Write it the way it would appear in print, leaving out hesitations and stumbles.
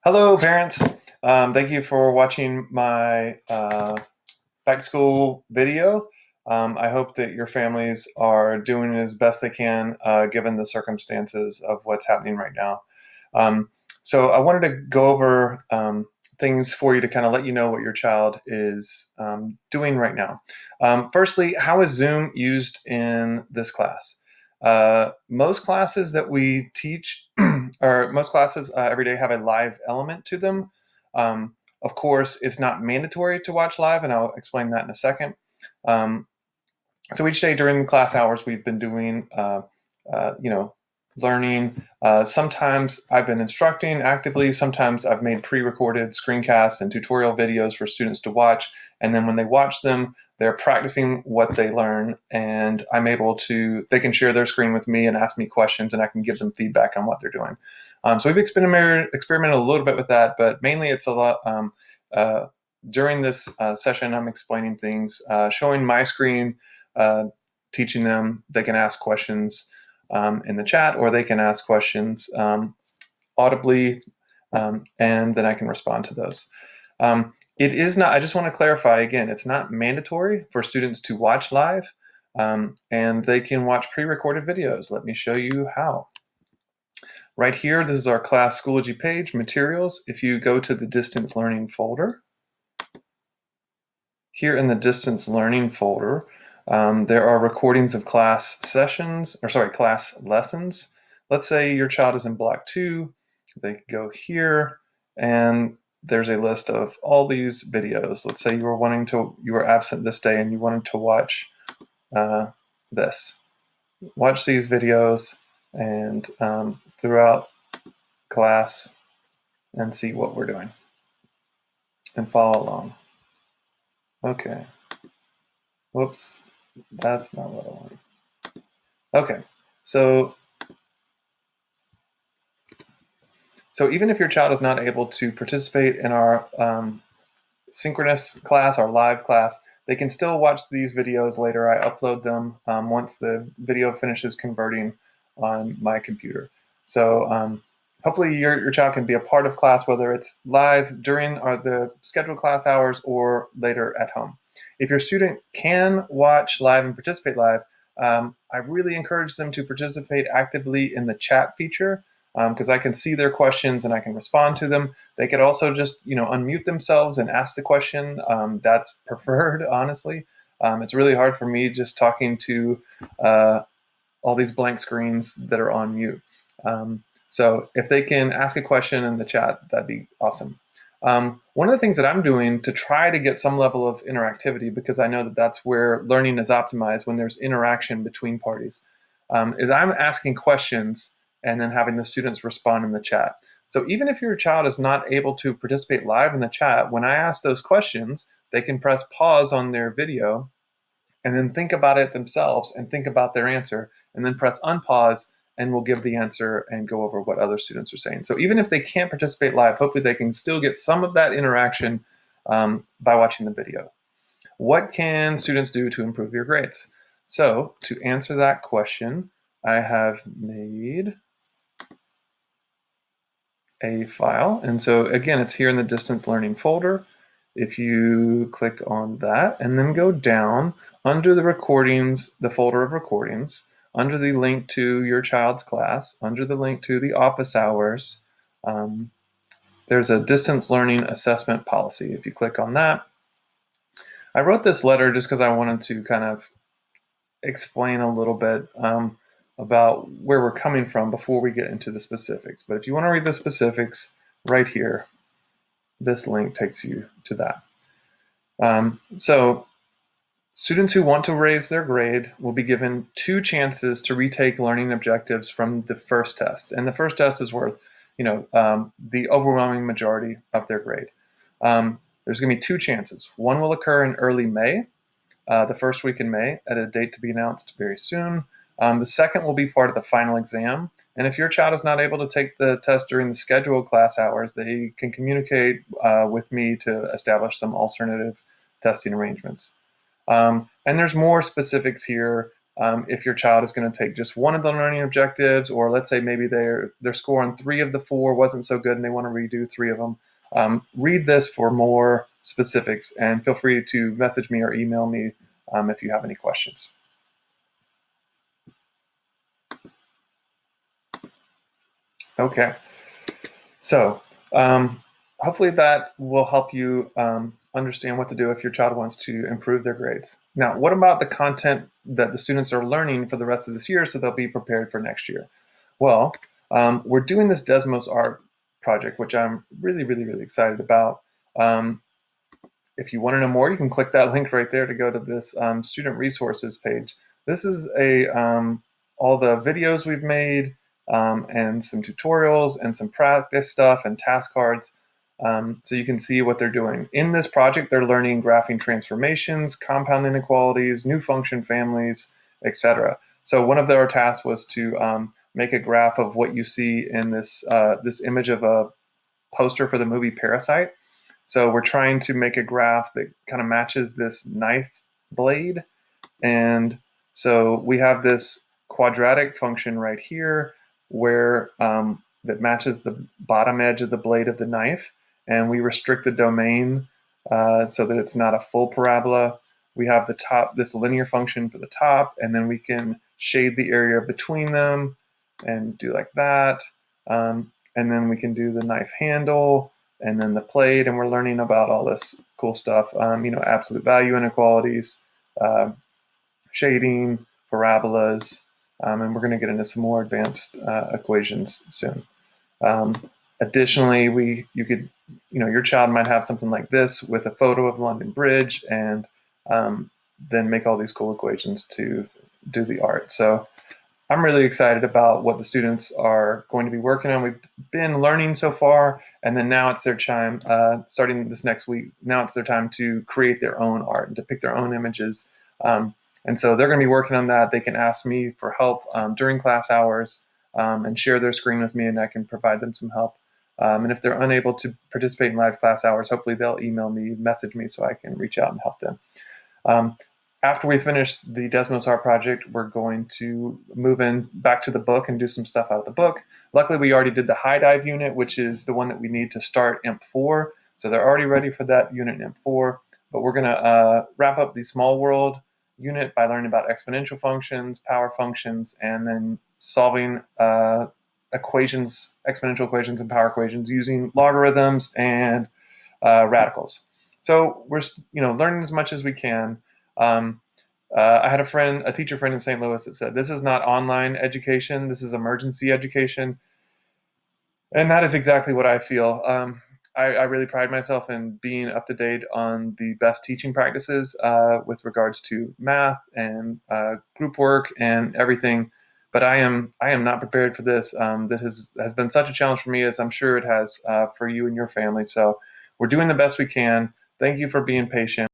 Hello, parents. Thank you for watching my back to school video. I hope that your families are doing as best they can given the circumstances of what's happening right now. Um, so I wanted to go over things for you to kind of let you know what your child is doing right now. Firstly, how is Zoom used in this class? Most classes that we teach, or most classes every day, have a live element to them. Of course, it's not mandatory to watch live, and I'll explain that in a second. Um, so each day during class hours, we've been doing, learning. Sometimes I've been instructing actively. Sometimes I've made pre-recorded screencasts and tutorial videos for students to watch. And then when they watch them, they're practicing what they learn, and they can share their screen with me and ask me questions, and I can give them feedback on what they're doing. So we've experimented a little bit with that, but mainly it's a lot. During this session, I'm explaining things, showing my screen, uh, teaching them. They can ask questions in the chat, or they can ask questions audibly, and then I can respond to those. It is not, I just want to clarify again, it's not mandatory for students to watch live, and they can watch pre-recorded videos. Let me show you how. Right here, this is our class Schoology page, materials. If you go to the distance learning folder, here in the distance learning folder, there are recordings of class lessons. Let's say your child is in block 2. They can go here, and there's a list of all these videos. Let's say you were absent this day and you wanted to watch this. Watch these videos and throughout class and see what we're doing and follow along. Okay. Whoops, that's not what I want. Okay, so even if your child is not able to participate in our synchronous class, our live class, they can still watch these videos later. I upload them once the video finishes converting on my computer. So hopefully your child can be a part of class, whether it's live during the scheduled class hours or later at home. If your student can watch live and participate live, I really encourage them to participate actively in the chat feature, because I can see their questions and I can respond to them. They could also just unmute themselves and ask the question. That's preferred, honestly. It's really hard for me just talking to all these blank screens that are on mute. So if they can ask a question in the chat, that'd be awesome. One of the things that I'm doing to try to get some level of interactivity, because I know that that's where learning is optimized, when there's interaction between parties, is I'm asking questions and then having the students respond in the chat. So even if your child is not able to participate live in the chat, when I ask those questions, they can press pause on their video and then think about it themselves and think about their answer, and then press unpause, and we'll give the answer and go over what other students are saying. So even if they can't participate live, hopefully they can still get some of that interaction by watching the video. What can students do to improve your grades? So to answer that question, I have made a file. And so again, it's here in the distance learning folder. If you click on that and then go down under the recordings, the folder of recordings, under the link to your child's class, under the link to the office hours, there's a distance learning assessment policy. If you click on that, I wrote this letter just because I wanted to kind of explain a little bit about where we're coming from before we get into the specifics. But if you want to read the specifics, right here, this link takes you to that. So students who want to raise their grade will be given 2 chances to retake learning objectives from the first test. And the first test is worth, the overwhelming majority of their grade. There's going to be 2 chances. One will occur in early May, the first week in May, at a date to be announced very soon. The second will be part of the final exam. And if your child is not able to take the test during the scheduled class hours, they can communicate with me to establish some alternative testing arrangements. And there's more specifics here if your child is going to take just one of the learning objectives, or let's say maybe their score on 3 of the 4 wasn't so good and they want to redo 3 of them. Read this for more specifics, and feel free to message me or email me if you have any questions. Okay, so hopefully that will help you understand what to do if your child wants to improve their grades. Now, what about the content that the students are learning for the rest of this year so they'll be prepared for next year? Well, we're doing this Desmos art project, which I'm really, really, really excited about. If you want to know more, you can click that link right there to go to this student resources page. This is all the videos we've made, and some tutorials and some practice stuff and task cards, so you can see what they're doing. In this project, they're learning graphing transformations, compound inequalities, new function families, etc. So one of their tasks was to make a graph of what you see in this image of a poster for the movie Parasite. So we're trying to make a graph that kind of matches this knife blade. And so we have this quadratic function right here where that matches the bottom edge of the blade of the knife. And we restrict the domain so that it's not a full parabola. We have the top, this linear function for the top, and then we can shade the area between them and do like that. And then we can do the knife handle and then the plate, and we're learning about all this cool stuff, absolute value inequalities, shading, parabolas, and we're going to get into some more advanced equations soon. Additionally, your child might have something like this with a photo of London Bridge, and then make all these cool equations to do the art. So I'm really excited about what the students are going to be working on. We've been learning so far, and then now it's their time, starting this next week, now it's their time to create their own art and to pick their own images. And so they're going to be working on that. They can ask me for help during class hours and share their screen with me, and I can provide them some help. And if they're unable to participate in live class hours, hopefully they'll email me, message me, so I can reach out and help them. After we finish the Desmos art project, we're going to move in back to the book and do some stuff out of the book. Luckily, we already did the high dive unit, which is the one that we need to start IMP4. So they're already ready for that unit in IMP4. But we're going to wrap up the small world unit by learning about exponential functions, power functions, and then solving equations, exponential equations and power equations using logarithms and radicals. So we're learning as much as we can. I had a teacher friend in St. Louis that said, "This is not online education, this is emergency education." And that is exactly what I feel. I really pride myself in being up to date on the best teaching practices with regards to math and group work and everything. But I am not prepared for this. That has been such a challenge for me, as I'm sure it has for you and your family. So we're doing the best we can. Thank you for being patient.